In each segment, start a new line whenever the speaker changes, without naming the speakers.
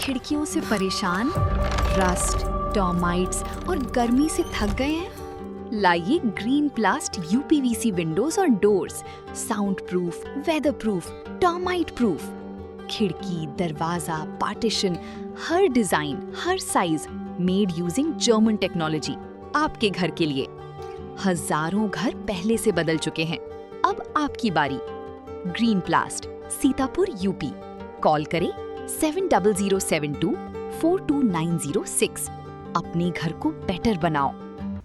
खिड़कियों से परेशान, रस्ट, टर्माइट्स और गर्मी से थक गए हैं? लाइए ग्रीन प्लास्ट यूपीवीसी विंडोज और doors, sound proof, weather proof, termite proof. खिड़की, दरवाजा, पार्टीशन, हर डिजाइन, हर size, made using German technology, आपके घर के लिए। हजारों घर पहले से बदल चुके हैं, अब आपकी बारी। Green प्लास्ट, Sitapur, UP. कॉल करें 7072422906। अपने घर को बेटर बनाओ।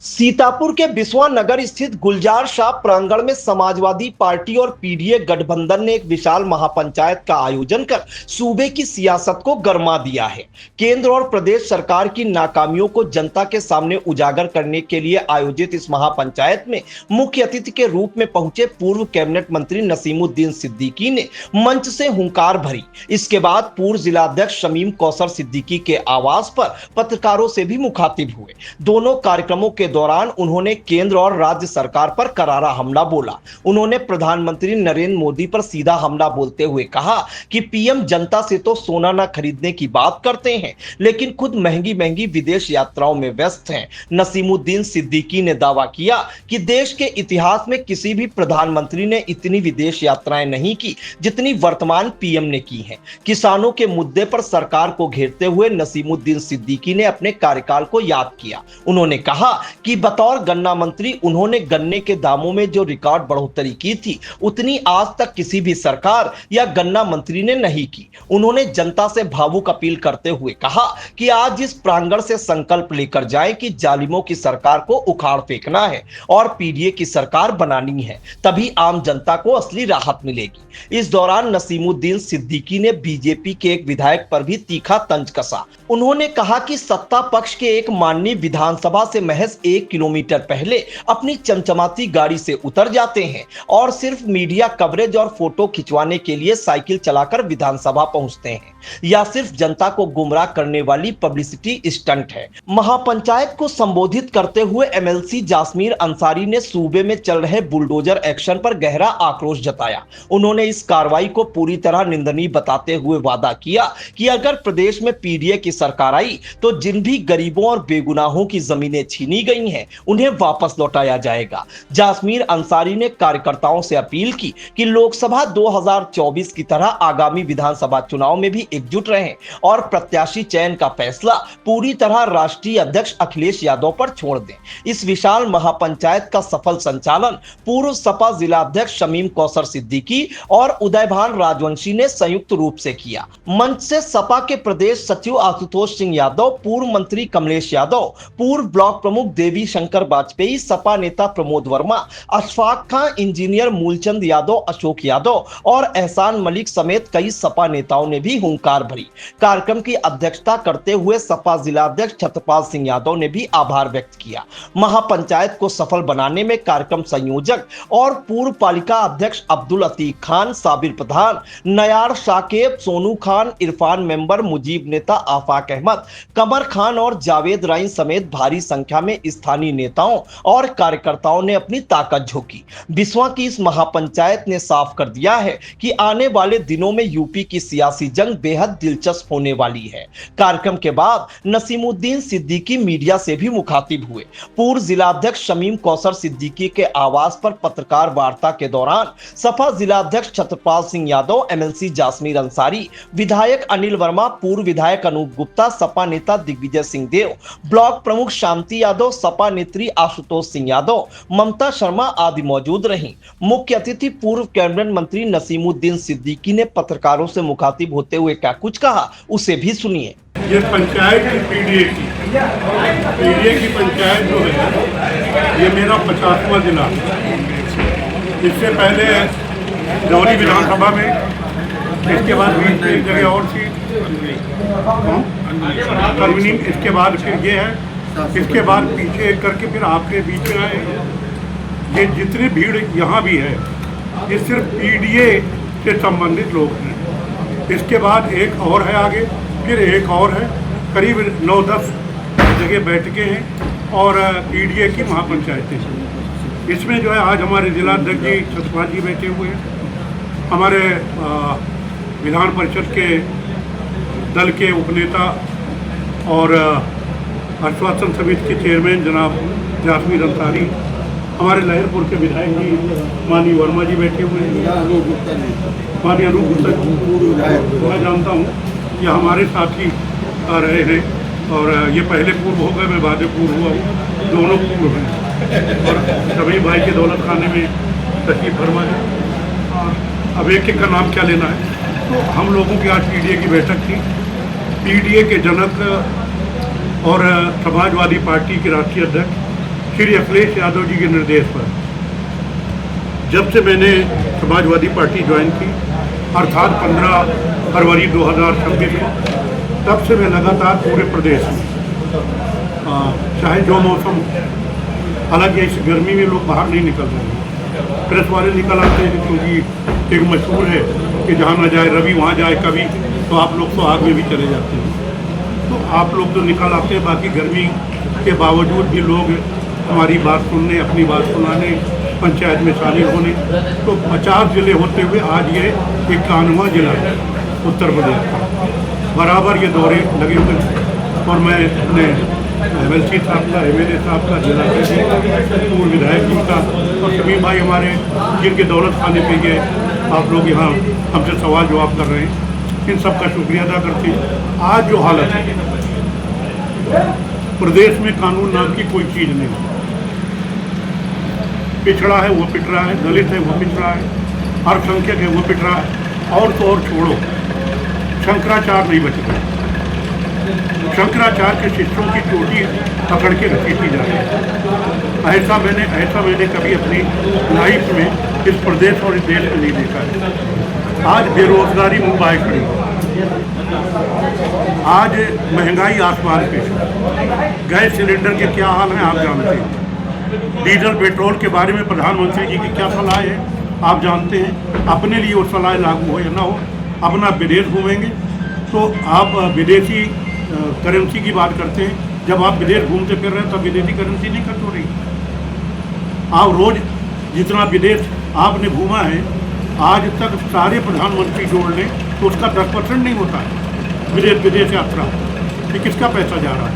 सीतापुर के बिस्वा नगर स्थित गुलजार शाह प्रांगण में समाजवादी पार्टी और पीडीए गठबंधन ने एक विशाल महापंचायत का आयोजन कर सूबे की सियासत को गरमा दिया है। केंद्र और प्रदेश सरकार की नाकामियों को जनता के सामने उजागर करने के लिए आयोजित इस महापंचायत में मुख्य अतिथि के रूप में पहुंचे पूर्व कैबिनेट मंत्री नसीमुद्दीन सिद्दीकी ने मंच से हुंकार भरी। इसके बाद पूर्व जिलाध्यक्ष शमीम कौसर सिद्दीकी के आवास पर पत्रकारों से भी मुखातिब हुए। दोनों कार्यक्रमों के दौरान उन्होंने केंद्र और राज्य सरकार पर करारा हमला बोला। उन्होंने प्रधानमंत्री नरेंद्र मोदी पर सीधा हमला बोलते हुए कहा कि पीएम जनता से तो सोना न खरीदने की बात करते हैं, लेकिन खुद महंगी महंगी विदेश यात्राओं में व्यस्त हैं। नसीमुद्दीन सिद्दीकी ने दावा किया कि देश के इतिहास में किसी भी प्रधानमंत्री ने इतनी विदेश यात्राएं नहीं की जितनी वर्तमान पीएम ने की हैं। किसानों के मुद्दे पर सरकार को घेरते हुए नसीमुद्दीन सिद्दीकी ने अपने कार्यकाल को याद किया। उन्होंने कहा कि बतौर गन्ना मंत्री उन्होंने गन्ने के दामों में जो रिकॉर्ड बढ़ोतरी की थी उतनी आज तक किसी भी सरकार या गन्ना मंत्री ने नहीं की। उन्होंने जनता से भावुक अपील करते हुए कहा कि आज इस प्रांगण से संकल्प लेकर जाएं कि जालिमों की सरकार को उखाड़ फेंकना है और पीडीए की सरकार बनानी है, तभी आम जनता को असली राहत मिलेगी। इस दौरान नसीमुद्दीन सिद्दीकी ने बीजेपी के एक विधायक पर भी तीखा तंज कसा। उन्होंने कहा कि सत्ता पक्ष के एक माननीय विधानसभा से महज 1 किलोमीटर पहले अपनी चमचमाती गाड़ी से उतर जाते हैं और सिर्फ मीडिया कवरेज और फोटो खिंचवाने के लिए साइकिल चलाकर विधानसभा पहुंचते हैं, या सिर्फ जनता को गुमराह करने वाली पब्लिसिटी स्टंट है। महापंचायत को संबोधित करते हुए एमएलसी जासमीर अंसारी ने सूबे में चल रहे बुलडोजर एक्शन पर गहरा आक्रोश जताया। उन्होंने इस कार्रवाई को पूरी तरह निंदनीय बताते हुए वादा किया कि अगर प्रदेश में पीडीए की सरकार आई तो जिन भी गरीबों और बेगुनाहों की जमीनें छीनी गई हैं उन्हें वापस लौटाया जाएगा। जासमीर अंसारी ने कार्यकर्ताओं से अपील की कि लोकसभा 2024 की तरह आगामी विधानसभा चुनाव में भी एकजुट रहें और प्रत्याशी चयन का फैसला पूरी तरह राष्ट्रीय अध्यक्ष अखिलेश यादव पर छोड़ दें। इस विशाल महापंचायत का सफल संचालन पूर्व सपा जिलाध्यक्ष शमीम कौसर सिद्दीकी और उदयभान राजवंशी ने संयुक्त रूप से किया। मंच से सपा के प्रदेश सचिव आशुतोष सिंह यादव, पूर्व मंत्री कमलेश यादव, पूर्व ब्लॉक प्रमुख देवी शंकर वाजपेयी, सपा नेता प्रमोद वर्मा, अशफाक खां, इंजीनियर मूलचंद यादव, अशोक यादव और एहसान मलिक समेत कई सपा नेताओं ने भी हुंकार भरी। कार्यक्रम की अध्यक्षता करते हुए सपा जिलाध्यक्ष छत्रपाल सिंह यादव ने भी आभार व्यक्त किया। महापंचायत को सफल बनाने में कार्यक्रम संयोजक और पूर्व पालिका अध्यक्ष अब्दुल अतीक खान, साबिर प्रधान, नयार शाकेब, सोनू खान, इरफान मेंबर, मुजीब नेता, आफाक अहमद, कमर खान और जावेद राइन समेत भारी संख्या में स्थानीय नेताओं और कार्यकर्ताओं ने अपनी ताकत झोंकी। बिस्वा की इस महापंचायत ने साफ कर दिया है कि आने वाले दिनों में यूपी की सियासी जंग बेहद दिलचस्प होने वाली है। कार्यक्रम के बाद नसीमुद्दीन सिद्दीकी मीडिया से भी मुखातिब हुए। पूर्व जिलाध्यक्ष शमीम कौसर सिद्दीकी के आवास पर पत्रकार वार्ता के दौरान सपा जिलाध्यक्ष छत्रपाल सिंह यादव, एमएलसी जासमीर अंसारी, विधायक अनिल वर्मा, पूर्व विधायक अनूप गुप्ता, सपा नेता दिग्विजय सिंह देव, ब्लॉक प्रमुख शांति यादव, सपा नेत्री आशुतोष सिंह यादव, ममता शर्मा आदि मौजूद रहीं। मुख्य अतिथि पूर्व कैबिनेट मंत्री नसीमुद्दीन सिद्दीकी ने पत्रकारों से मुखातिब होते हुए क्या कुछ कहा, उसे भी सुनिए।
ये पंचायत की पीडीए की पंचायत जो है ये मेरा 50वां जिला। इससे पहले जौहरी विधानसभा में, इसके बाद बीच में एक जगह और थी करवनी, इसके बाद फिर ये है, इसके बाद पीछे करके फिर आपके बीच में आए। ये जितनी भीड़ यहाँ भी है ये सिर्फ पीडीए से संबंधित लोग हैं। इसके बाद एक और है आगे, फिर एक और है, करीब 9-10 जगह बैठकें हैं और पीडीए की महापंचायतें। इसमें जो है आज हमारे जिलाध्यक्ष जी छत्रपाल जी बैठे हुए हैं, हमारे विधान परिषद के दल के उपनेता और आश्वासन समिति के चेयरमैन जनाब जासमीर अंसारी, हमारे लहरपुर के विधायक जी माननीय वर्मा जी बैठे हुए हैं, माननीय अनूप गुप्ता मैं जानता हूँ ये हमारे साथ ही आ रहे हैं और ये पहले पूर्व हो गए, मैं बाद में पूर्व हुआ हूँ, दोनों पूर्व हैं और सभी भाई के दौलत खाने में तशरीफ फरमा है। और अब एक का नाम क्या लेना है, तो हम लोगों की आज पीडीए की बैठक थी। पीडीए के जनक और समाजवादी पार्टी के राष्ट्रीय अध्यक्ष श्री अखिलेश यादव जी के निर्देश पर जब से मैंने समाजवादी पार्टी ज्वाइन की अर्थात 15 फरवरी 2026 को, तब से मैं लगातार पूरे प्रदेश में चाहे जो मौसम, हालांकि इस गर्मी में लोग बाहर नहीं निकल रहे हैं, प्रेस वाले निकल आते हैं क्योंकि एक मशहूर है कि जहाँ ना जाए रवि वहाँ जाए कभी, तो आप लोग तो आग में भी चले जाते हैं। तो आप लोग तो निकल आते हैं, बाकी गर्मी के बावजूद भी लोग हमारी बात सुनने, अपनी बात सुनाने, पंचायत में शामिल होने, तो 50 जिले होते हुए आज ये 91वां जिला है उत्तर प्रदेश का। बराबर ये दौरे लगे हुए हैं और मैं अपने MLC साहब का, MLA साहब का, जिला पूर्व विधायक जी का और सभी भाई हमारे जिनके दौलत खाने पे गए आप लोग यहाँ हमसे सवाल जवाब कर रहे हैं, इन सब का शुक्रिया अदा करते हैं। आज जो हालत है प्रदेश में, कानून नाम की कोई चीज़ नहीं, पिछड़ा है वो पिट रहा है, दलित है वो पिट रहा है, अल्पसंख्यक है वो पिट रहा है, और तो और छोड़ो, शंकराचार्य नहीं बच गए। शंकराचार्य के शिष्यों की चोटी पकड़ के घसीटी जा रही है। ऐसा मैंने कभी अपनी लाइफ में इस प्रदेश और इस देश में नहीं देखा है। आज बेरोजगारी मुंबई खड़ी, आज महंगाई आसमान पे, गैस सिलेंडर के क्या हाल हैं आप जानते हैं, डीजल पेट्रोल के बारे में प्रधानमंत्री जी की क्या सलाह है आप जानते हैं। अपने लिए वो सलाह लागू हो या ना हो, अपना विदेश घूमेंगे तो आप विदेशी करेंसी की बात करते हैं। जब आप विदेश घूमते फिर रहे हैं तब विदेशी करेंसी नहीं खर्च हो रही। आप रोज जितना विदेश आपने घूमा है आज तक सारे प्रधानमंत्री जोड़ लें तो उसका 10% नहीं होता है विदेश यात्रा। ये किसका पैसा जा रहा है?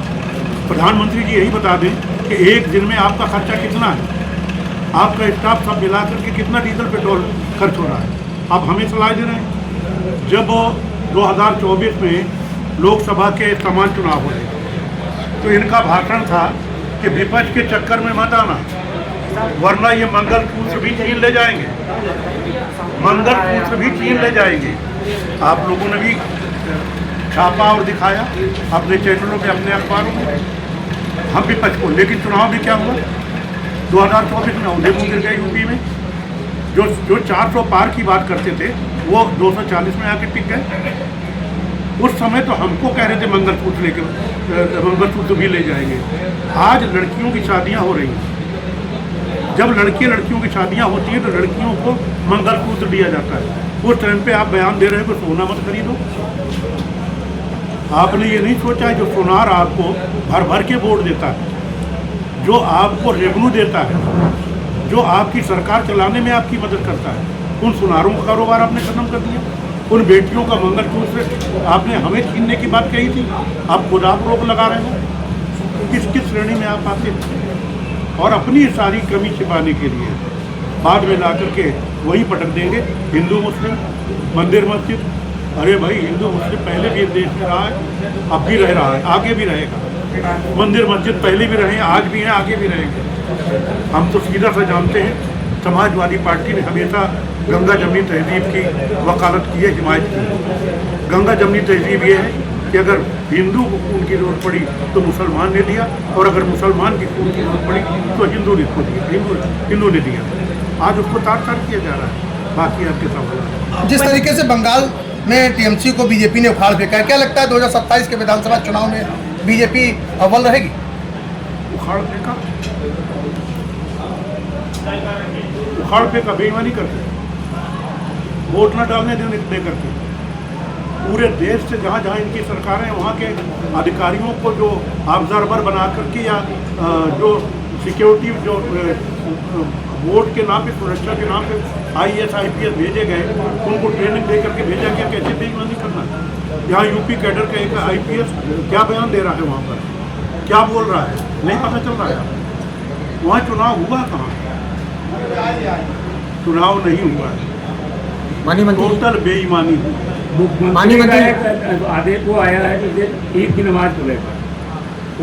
प्रधानमंत्री जी यही बता दें कि एक दिन में आपका खर्चा कितना है, आपका स्टाफ सब मिला करके कितना डीजल पेट्रोल खर्च हो रहा है। आप हमें सलाह दे रहे हैं। जब 2024 में लोकसभा के समान चुनाव हो रहे तो इनका भाषण था कि विपक्ष के चक्कर में मत आना, वरना ये मंगलसूत्र भी छीन ले जाएंगे, मंगलसूत्र भी छीन ले जाएंगे। आप लोगों ने भी छापा और दिखाया अपने चैनलों पे, अपने अखबारों में, हम विपक्ष को। लेकिन चुनाव में क्या हुआ? 2024 में उदयपुर गिर गए यूपी में। जो 400 पार की बात करते थे वो 240 में आके टिक गए। उस समय तो हमको कह रहे थे मंगलसूत्र लेकर, मंगलसूत्र भी ले जाएंगे। आज लड़कियों की शादियां हो रही हैं। जब लड़कियों की शादियां होती हैं तो लड़कियों को मंगलसूत्र दिया जाता है। उस टाइम पे आप बयान दे रहे हो कि सोना मत खरीदो। आपने ये नहीं सोचा जो सोनार आपको भर भर के वोट देता है, जो आपको रेवेन्यू देता है, जो आपकी सरकार चलाने में आपकी मदद करता है, उन सोनारों का कारोबार आपने खत्म कर दिया। उन बेटियों का मंगलसूत्र आपने हमें छीनने की बात कही थी, आप खुद आप रोक लगा रहे हो। किस श्रेणी में आप आते और अपनी सारी कमी छिपाने के लिए बाद में ला करके वही पटक देंगे हिंदू मुस्लिम, मंदिर मस्जिद। अरे भाई, हिंदू मुस्लिम पहले भी देश में रहा है, अब भी रह रहा है, आगे भी रहेगा। मंदिर मस्जिद पहले भी रहे, आज भी हैं, आगे भी रहेंगे। हम तो सीधा सा जानते हैं, समाजवादी पार्टी ने हमेशा गंगा जमनी तहजीब की वकालत की है, हिमायत की है। गंगा जमनी तहजीब ये है कि अगर हिंदू को खून की जरूरत पड़ी तो मुसलमान ने दिया, और अगर मुसलमान की खून की जरूरत पड़ी तो हिंदू ने इसको दिया, हिंदू ने दिया। आज उसको तार-तार किया जा रहा है। बाकी आपके सवाल।
जिस तरीके से बंगाल में टीएमसी को बीजेपी ने उखाड़ फेंका है, क्या लगता है 2027 के विधानसभा चुनाव में बीजेपी अव्वल रहेगी?
उखाड़ फेंका बेईमानी करते, वोट न डालने दे करके पूरे देश से जहाँ जहाँ इनकी सरकारें, वहाँ के अधिकारियों को जो ऑब्जर्वर बना करके या जो सिक्योरिटी जो वोट के नाम पे, सुरक्षा के नाम पे IAS IPS भेजे गए, उनको ट्रेनिंग दे करके भेजा गया, कैसे बेईमानी करना। यहाँ यूपी कैडर का एक IPS क्या बयान दे रहा है, वहाँ पर क्या बोल रहा है, नहीं पता चल रहा है। वहाँ चुनाव हुआ कहाँ? चुनाव नहीं हुआ, टोटल बेईमानी हुई।
माननीय मंत्री आदेश वो आया है कि ईद की नमाज को लेकर,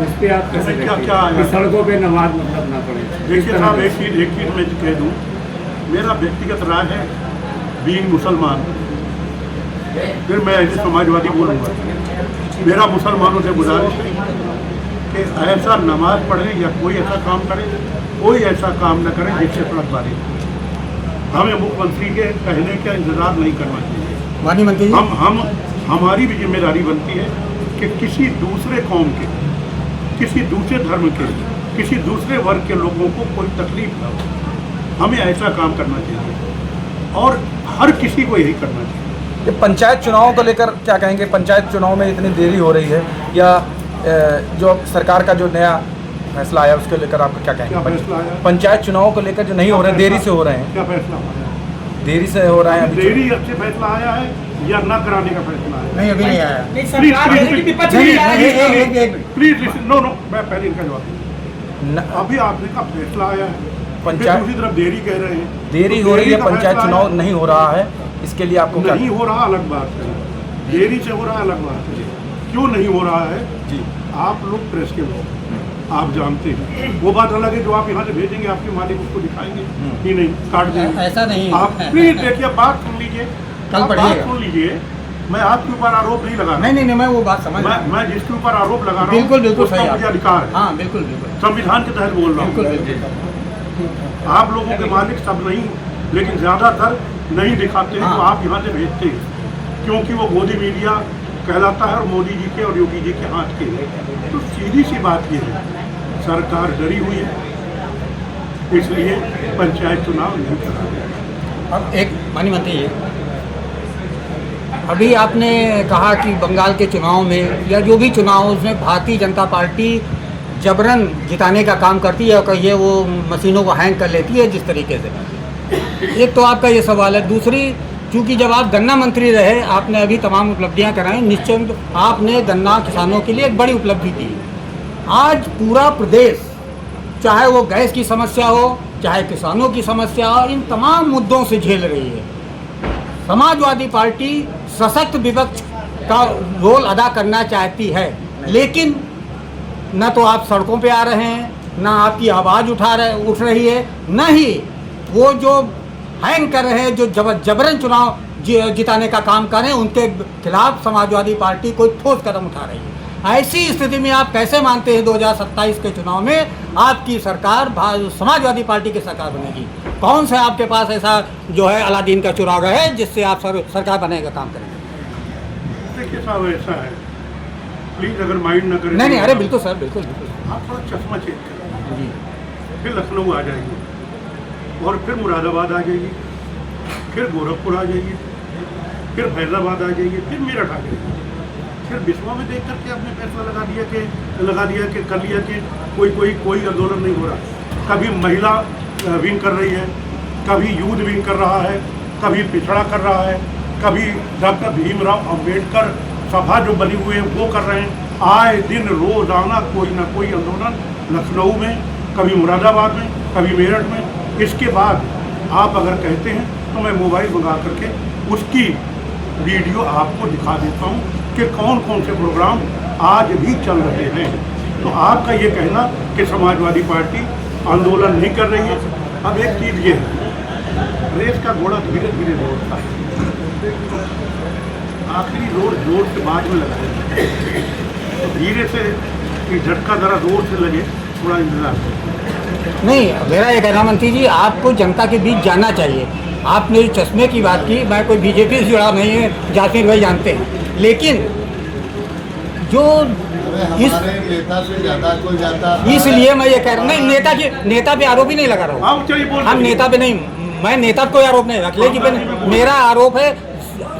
उस पर आप कैसे
क्या
कि सड़कों पे नमाज मतलब ना पड़े?
देखिए साहब, एक चीज़ मैं कह दूँ, मेरा व्यक्तिगत राय है, बीइंग मुसलमान, फिर मैं ऐसे समाजवादी बोलूँगा, मेरा मुसलमानों से गुजारिश है कि ऐसा नमाज पढ़े या कोई ऐसा काम करे, कोई ऐसा काम न करें जिससे सड़क बारी। हमें मुख्यमंत्री के कहने का इंतजार नहीं करना चाहिए।
माननीय मंत्री
हमारी भी जिम्मेदारी बनती है कि किसी दूसरे कौम के, किसी दूसरे धर्म के, किसी दूसरे वर्ग के लोगों को कोई तकलीफ ना हो। हमें ऐसा काम करना चाहिए और हर किसी को यही करना चाहिए।
ये पंचायत चुनाव को लेकर क्या कहेंगे? पंचायत चुनाव में इतनी देरी हो रही है, या जो सरकार का जो नया फैसला आया उसके लेकर आप क्या
क्या
कहेंगे?
फैसला आया?
पंचायत चुनाव को लेकर जो नहीं हो रहे, देरी से हो रहे हैं,
क्या फैसला आया?
देरी से हो रहा है अभी।
देरी अच्छे फैसला आया है या न कराने का फैसला आया?
नहीं, अभी नहीं आया।
प्लीज नो, मैं पहले इनका जवाब दूं। अभी आपने का फैसला आया है,
पंचायत
दूसरी तरफ देरी कह रहे हैं,
देरी हो रही है,
का
पंचायत
फैसला
चुनाव
आया।
नहीं हो रहा है, इसके लिए आपको क्या?
नहीं हो रहा अलग बात है, देरी से हो रहा अलग बात है। क्यों नहीं हो रहा है
जी,
आप लोग प्रेस के लोग, आप जानते हैं। वो बात अलग है जो आप यहाँ से भेजेंगे, आपके मालिक उसको दिखाएंगे कि नहीं, काट देंगे।
ऐसा नहीं
आप प्लीज देखिए, बात सुन लीजिए,
कल
आप
पढ़िएगा।
बात सुन लीजिए। मैं आपके ऊपर आरोप नहीं लगा रहा।
नहीं, मैं वो बात समझ रहा हूँ।
मैं जिसके ऊपर आरोप लगा रहा हूँ,
बिल्कुल
उसका
सही
मुझे
आप।
अधिकार है।
हाँ, बिल्कुल
संविधान के तहत बोल रहा हूँ। आप लोगों के मालिक सब नहीं, लेकिन ज्यादातर नहीं दिखाते हैं,
हाँ।
तो आप यहाँ से भेजते हैं क्योंकि वो मोदी मीडिया कहलाता है और मोदी जी के और योगी जी के हाथ के। तो सीधी सी बात ये है, सरकार डरी हुई है, इसलिए पंचायत चुनाव नहीं करा रही।
अब एक माननीय मंत्री, अभी आपने कहा कि बंगाल के चुनाव में या जो भी चुनाव उसमें भारतीय जनता पार्टी जबरन जिताने का काम करती है और कहिए वो मशीनों को हैंग कर लेती है जिस तरीके से। एक तो आपका ये सवाल है। दूसरी, चूँकि जब आप गन्ना मंत्री रहे, आपने अभी तमाम उपलब्धियां कराई, निश्चित आपने गन्ना किसानों के लिए एक बड़ी उपलब्धि दी। आज पूरा प्रदेश, चाहे वो गैस की समस्या हो, चाहे किसानों की समस्या हो, इन तमाम मुद्दों से झेल रही है। समाजवादी पार्टी सशक्त विपक्ष का रोल अदा करना चाहती है, लेकिन न तो आप सड़कों पे आ रहे हैं, न आपकी आवाज़ उठ रही है, न ही वो जो हैंग कर रहे हैं, जो जबरन चुनाव जिताने का काम कर रहे हैं, उनके खिलाफ समाजवादी पार्टी कोई ठोस कदम उठा रही है। ऐसी स्थिति में आप कैसे मानते हैं 2027 के चुनाव में आपकी सरकार समाजवादी पार्टी की सरकार बनेगी? कौन सा आपके पास ऐसा जो है अलादीन का चुरागा है जिससे आप सरकार बनाने का काम करेंगे?
देखिए साहब, ऐसा है, प्लीज अगर माइंड न करें।
नहीं, अरे बिल्कुल सर, बिल्कुल।
आप थोड़ा चश्मा चेक करें, फिर लखनऊ आ जाएगी, और फिर मुरादाबाद आ जाएगी, फिर गोरखपुर आ जाएगी, फिर फैजाबाद आ जाएगी, फिर मेरठ आ जाएगी। फिर बिस्वा में देख करके आपने फैसला लगा दिया कि कर लिया कि कोई आंदोलन नहीं हो रहा। कभी महिला विंग कर रही है, कभी यूथ विंग कर रहा है, कभी पिछड़ा कर रहा है, कभी डॉक्टर भीमराव अंबेडकर सभा जो बनी हुई है वो कर रहे हैं। आए दिन रोजाना कोई ना कोई आंदोलन लखनऊ में, कभी मुरादाबाद में, कभी मेरठ में। इसके बाद आप अगर कहते हैं तो मैं मोबाइल मंगा करके उसकी वीडियो आपको दिखा देता हूँ कि कौन कौन से प्रोग्राम आज भी चल रहे हैं। तो आपका ये कहना कि समाजवादी पार्टी आंदोलन नहीं कर रही है, अब एक चीज़ ये है, रेस का घोड़ा धीरे धीरे दौड़ता है, आखिरी जोर से बाद में लगा है, तो धीरे से कि झटका ज़रा जोर से लगे, थोड़ा इंतजार करें।
नहीं, मेरा ये कहना मंत्री जी, आपको जनता के बीच जाना चाहिए। आपने जो चश्मे की बात की, मैं कोई बीजेपी से जुड़ा नहीं है, जाकिर भाई जानते हैं, लेकिन जो इस
नेता से ज्यादा कोई जाता,
इसलिए मैं ये कह रहा हूँ, नहीं नेता पे आरोप ही नहीं लगा रहा हूँ।
चलिए बोल,
हम नेता पे नहीं, मैं नेता पे कोई आरोप नहीं रख लेकिन मेरा आरोप है,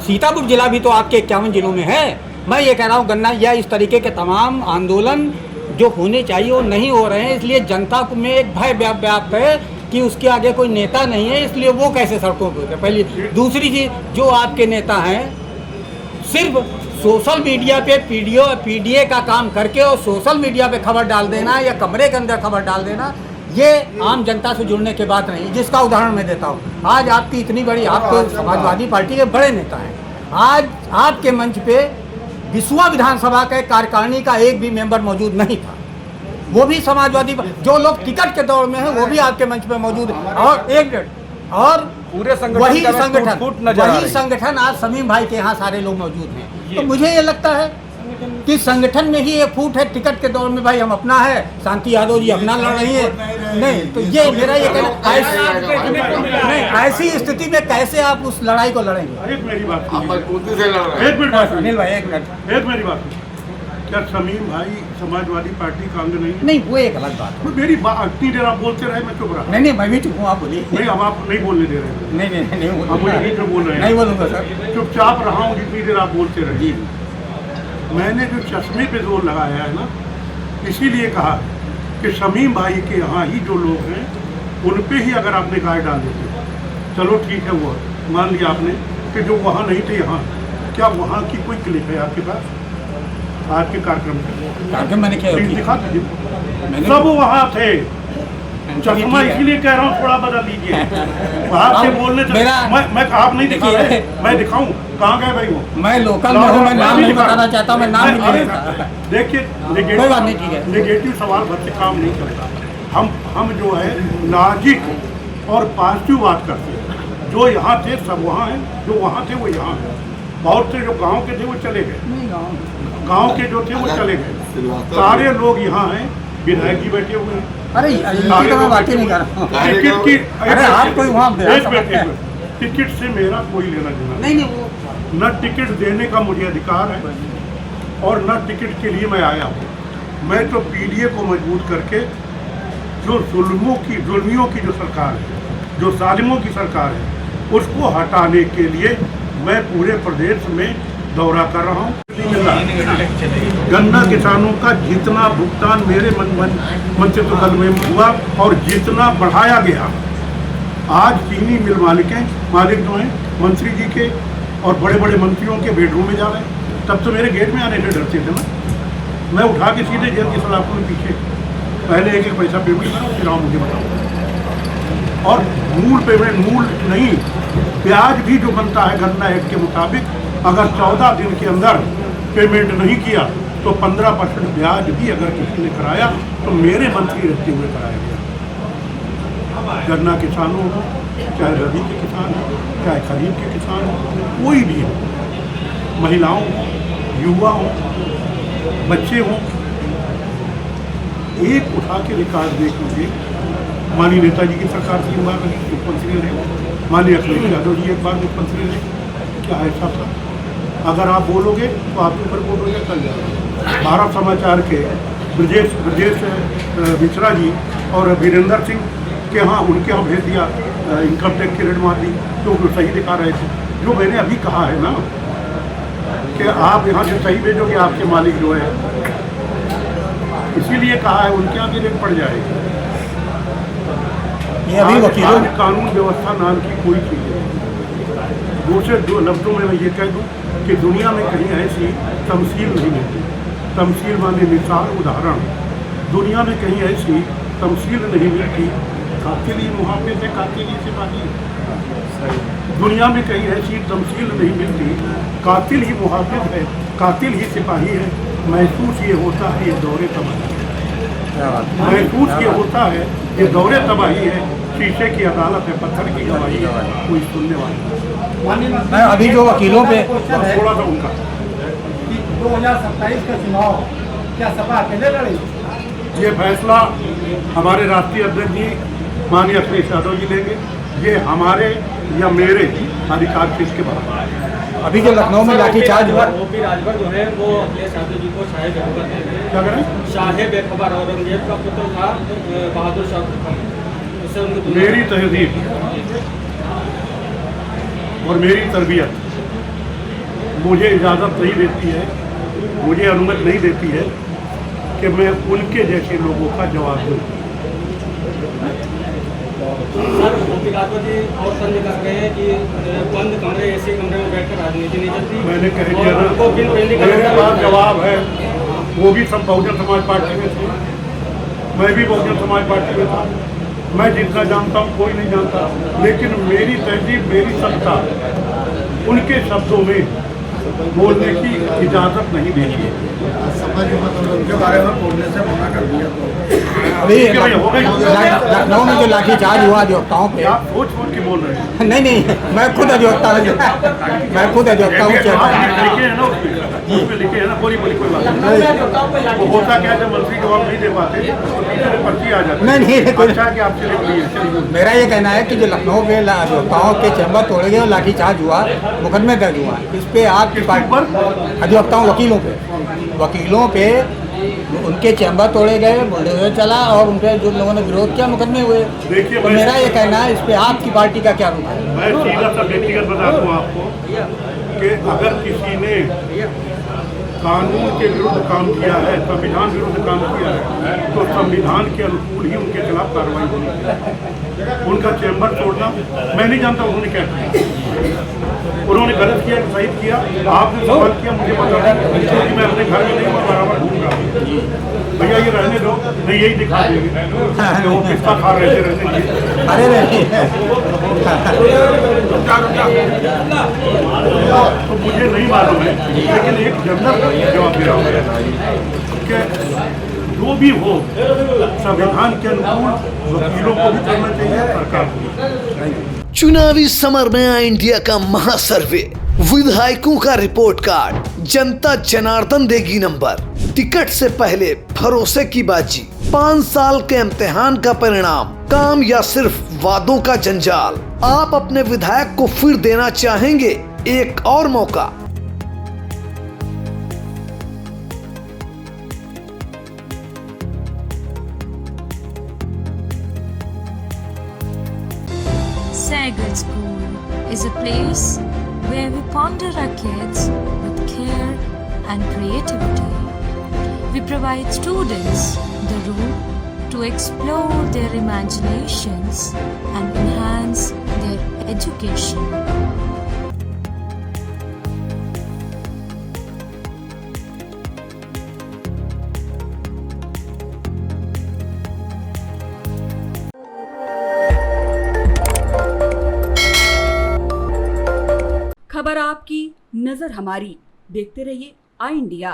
सीतापुर जिला भी तो आपके 51 जिलों में है। मैं ये कह रहा हूँ गन्ना या इस तरीके के तमाम आंदोलन जो होने चाहिए वो नहीं हो रहे हैं, इसलिए जनता में एक भय व्याप्त है कि उसके आगे कोई नेता नहीं है, इसलिए वो कैसे सड़कों पर उतरे। पहली दूसरी चीज़, जो आपके नेता हैं सिर्फ सोशल मीडिया पे पीडीए का काम करके और सोशल मीडिया पे खबर डाल देना या कमरे के अंदर खबर डाल देना, ये आम जनता से जुड़ने की बात नहीं। जिसका उदाहरण मैं देता हूँ, आज आपकी इतनी बड़ी, आप तो समाजवादी पार्टी के बड़े नेता हैं, आज आपके मंच पे बिसुआ विधानसभा के कार्यकारिणी का एक भी मेंबर मौजूद नहीं था। वो भी समाजवादी, जो लोग टिकट के दौड़ में हैं वो भी आपके मंच पे मौजूद है। और
पूरे
वही
संगठन फूट नजर आ रही है।
संगठन आज शमीम भाई के यहाँ सारे लोग मौजूद हैं। तो मुझे ये लगता है कि संगठन में ही ये फूट है। टिकट के दौर में भाई हम अपना है, शांति यादव जी अपना लड़ रही है, नहीं तो ये मेरा ये कहना, ऐसी स्थिति में कैसे आप उस लड़ाई को लड़ेंगे?
एक मेरी बात
आप मजबूती से लड़ रहे हैं।
एक मिनट बात
अनिल भाई एक मिनट,
एक मेरी बात क्या शमीम भाई समाजवादी पार्टी का अंग नहीं है?
नहीं वो एक अलग बात है।
मेरी बात इतनी देर आप बोलते रहे, मैं चुप रहा।
नहीं मैं भी चुप हूँ, आप बोलिए।
नहीं, अब आप नहीं बोलने दे रहे।
नहीं
अब मुझे बीच में बोल रहे हैं।
नहीं बोलूँगा सर।
चुपचाप रहा हूँ जितनी देर आप बोलते रहे।
जी,
मैंने जो चश्मे पे जोर लगाया है ना, इसीलिए कहा कि शमीम भाई के यहाँ ही जो लोग हैं उन पे ही अगर आपने गाय डाल देते, चलो ठीक है, वो मान लिया आपने कि जो वहाँ नहीं थे यहाँ, क्या वहाँ की कोई क्लिप है आपके पास आज के कार्यक्रम
मैंने क्या
दिखा दीजिए। सब वहाँ थे। चश्मा इसीलिए कह रहा हूँ थोड़ा बदल लीजिए। आपसे बोलने मैं आप नहीं दिखा रहे, मैं दिखाऊं? कहाँ गए भाई वो?
मैं लोकल में हूँ, मैं नाम नहीं बताना चाहता, मैं नाम नहीं लेता।
देखिए,
कोई बात नहीं, ठीक है।
नेगेटिव सवाल भर से काम नहीं करता। हम जो है लॉजिक और पॉजिटिव बात करते हैं। जो यहाँ थे सब वहाँ हैं, जो वहाँ थे वो यहाँ हैं। बहुत से जो गांव के थे वो चले गए, गांव के जो थे वो चले गए। सारे लोग यहाँ हैं, विधायक जी बैठे हुए हैं।
अरे इनकी तो मैं बात ही नहीं कर रहा हूँ।
टिकट की,
अरे आप कोई वहाँ
टिकट से मेरा कोई लेना देना
नहीं वो
न टिकट देने का मुझे अधिकार है और न टिकट के लिए मैं आया हूँ। मैं तो पीडीए को मजबूत करके जो जुल्मियों की जो सरकार है, जो जालिमों की सरकार है, उसको हटाने के लिए मैं पूरे प्रदेश में दौरा कर रहा हूँ। गन्ना किसानों का जितना भुगतान मेरे मंत्रित्व काल में हुआ और जितना बढ़ाया गया, आज चीनी मिल मालिक जो हैं मंत्री जी के और बड़े बड़े मंत्रियों के बेडरूम में जा रहे हैं। तब तो मेरे गेट में आने से डरते थे ना, मैं उठा के सीधे जेल की सलाखों में पीछे पहले एक पैसा पेमेंट करो, फिर आओ मुझे बताओ। और मूल पेमेंट, मूल नहीं, ब्याज भी जो बनता है गन्ना एक्ट के मुताबिक, अगर 14 दिन के अंदर पेमेंट नहीं किया तो 15% ब्याज भी अगर किसी ने कराया तो मेरे मंत्री रहते हुए कराया गया। गन्ना किसानों हो, चाहे रबी के किसान हो, चाहे खरीफ के किसान हो, कोई भी हो, महिलाओं हो, युवा हो, बच्चे हों, एक उठा के रिकॉर्ड देख लीजिए। माननीय नेताजी की सरकार 3 बार रही, मुख्यमंत्री रहे, माननीय अखिलेश यादव जी 1 बार मुख्यमंत्री रहे। क्या ऐसा था? अगर आप बोलोगे तो आपके ऊपर बोल हो कल जाएगा। भारत समाचार के ब्रजेश मिश्रा जी और वीरेंद्र सिंह के यहाँ, उनके यहाँ भेज दिया, इनकम टैक्स की रेड मार दी, तो वो सही दिखा रहे थे। जो मैंने अभी कहा है ना कि आप यहाँ से सही भेजोगे, आपके मालिक जो है, इसीलिए कहा है उनके यहाँ भी रेट पड़ जाएगी।
ये अभी वकीलों
कानून व्यवस्था नाम की कोई चीज़ है। दूसरे 2 लफ्ज़ों में मैं ये कह दूँ कि दुनिया में कहीं ऐसी तमसील नहीं मिलती। तमसील माने मिसाल, उदाहरण। दुनिया में कहीं ऐसी तमसील नहीं मिलती। कातिल ही मुहाफिज है, कातिल ही सिपाही है। दुनिया में कहीं ऐसी तमसील नहीं मिलती। कातिल ही मुहाफिज है, कातिल ही सिपाही है। महसूस ये होता है ये दौरे तबाही है। महसूस ये होता है ये दौरे तबाही है। शीशे की अदालत है, पत्थर की गवाही है, कोई सुनने वाला।
मैं अभी जो वकीलों पे
थोड़ा सा उनका
2027 का चुनाव क्या सपा अकेले लड़ेगी?
ये फैसला हमारे राष्ट्रीय अध्यक्ष जी माननीय अखिलेश यादव जी लेंगे। ये हमारे या मेरे अधिकार के इसके बाद
अभी जो लखनऊ में लाठीचार्ज हुआ,
ओपी राजभर जो है वो अखिलेश यादव जी को शाहे बेखबर दे रहे हैं।
क्या करें?
शाहे बेखबर, औरंगजेब का पुत्र था बहादुर शाह प्रथम, उससे उनको
मेरी तहजीब और मेरी तरबियत मुझे इजाज़त नहीं देती है, मुझे अनुमति नहीं देती है कि मैं उनके जैसे लोगों का जवाब दूँ।
सर अंतिकात्मा जी और तंज कर रहे हैं कि बंद कमरे ऐसे कमरे में बैठकर राजनीति नहीं चलती।
मैंने कह दिया ना,
उनको बिन पहली
मेरे पास जवाब है। वो भी सब बहुजन समाज पार्टी में थे, मैं भी बहुजन समाज पार्टी में था। मैं जितना जानता हूँ कोई नहीं जानता, लेकिन मेरी तहजीब, मेरी सत्ता उनके शब्दों में बोलने की इजाजत नहीं देगी।
उनके बारे में बोलने से मना कर दिया।
अभी लखनऊ में जो लाठीचार्ज हुआ अधिवक्ताओं पे,
आप सोच सोच के बोल रहे हैं।
नहीं नहीं, मैं खुद अधिवक्ता हूँ, मैं खुद अधिवक्ता हूँ।
लिखे है ना उसमें लिखे है ना, बोली कोई बात नहीं। वो होता क्या, जब मंत्री जवाब नहीं दे पाते तो पीछे से पर्ची आ जाती।
नहीं
अच्छा कि आपसे लिख ली है।
मेरा ये कहना है कि जो लखनऊ के अधिवक्ताओं के चैम्बर तोड़े गए और लाठीचार्ज हुआ, मुकदमे दर्ज हुआ, इस पे आपकी पार्टी अधिवक्ताओं वकीलों पे उनके चैम्बर तोड़े गए, बोले चला, और उनके जो लोगों ने विरोध किया मुकदमे हुए।
देखिए,
तो मेरा ये कहना है, इस पे आपकी पार्टी का क्या रुख है?
मैं सीधा सा व्यक्तिगत बता दूँ आपको कि अगर किसी ने कानून के विरुद्ध काम किया है, संविधान विरुद्ध काम किया है, तो संविधान के अनुकूल ही उनके खिलाफ कार्रवाई होनी चाहिए। उनका चैम्बर तोड़ना, मैं नहीं जानता उन्होंने क्या किया, उन्होंने गलत किया कि सही किया। आपने सवाल किया, मुझे बता दें, क्योंकि मैं अपने घर में नहीं, मैं बराबर घूम रहा हूँ। भैया ये रहने दो, नहीं यही दिखा देंगे कि वो पिस्ता खा रहे थे, रहने दीजिए।
अरे नहीं,
तो मुझे नहीं मालूम है, लेकिन एक जनरल जवाब दे रहा हूँ कि जो भी हो संविधान के अनुकूल वकीलों को भी करना चाहिए, सरकार को।
चुनावी समर में आया इंडिया का महासर्वे, विधायकों का रिपोर्ट कार्ड, जनता जनार्दन देगी नंबर, टिकट से पहले भरोसे की बाजी, 5 साल के इम्तिहान का परिणाम, काम या सिर्फ वादों का जंजाल। आप अपने विधायक को फिर देना चाहेंगे एक और मौका?
Sagar School is a place where we ponder our kids with care and creativity. We provide students the room to explore their imaginations and enhance their education.
खबर आपकी, नजर हमारी। देखते रहिए आई इंडिया।